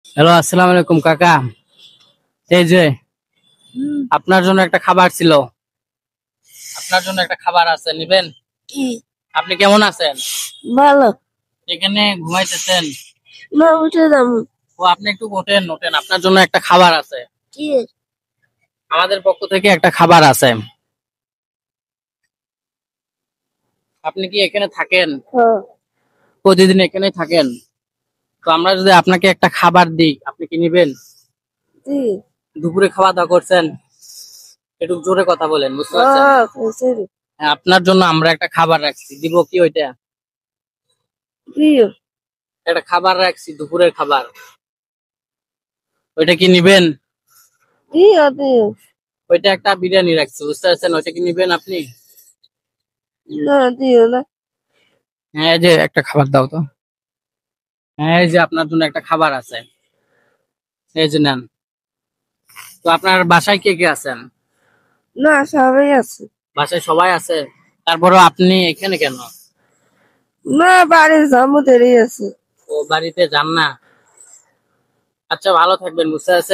Hello, আসসালামু আলাইকুম কাকা। এই যে আপনার জন্য একটা খাবার ছিল। আপনার জন্য একটা খাবার আছে, নিবেন? কি? আপনি কেমন আছেন? ভালো। এখানে ঘুমাইতেছেন? না, উঠে যাবো। ও, আপনি একটু ওঠেন ওঠেন, আপনার জন্য একটা খাবার আছে। কি? আমাদের পক্ষ থেকে একটা খাবার আছে। আপনি কি এখানে থাকেন? হ্যাঁ। প্রতিদিন এখানে থাকেন? তো আমরা যদি আপনাকে একটা খাবার দিই, আপনি কি নিবেন? কি? দুপুরে খাওয়া দাওয়া করছেন? একটু জোরে কথা বলেন, বুঝতে পারছেন? খাইছে রে। হ্যাঁ, আপনার জন্য আমরা একটা খাবার রাখছি, দিব কি ওইটা? কি? একটা খাবার রাখছি, দুপুরের খাবার। ওইটা কি নিবেন? দিও দিও। ওইটা একটা বিরিয়ানি রাখছি, বুঝতে পারছেন? ওইটা কি নিবেন আপনি? না, দিও না। হ্যাঁ, এই যে একটা খাবার দাও তো। হ্যাঁ, এই যে আপনার জন্য একটা খাবার আছে, এই যে নেন। তো আপনার বাসায় কে কে আছেন? না, সবাই আছে। বাসায় সবাই আছে? তারপরও আপনি এখানে কেন? না, বাড়ির জামু দেরি আছে। ও, বাড়িতে যান না? আচ্ছা, ভালো থাকবেন, বুঝতে পারছেন?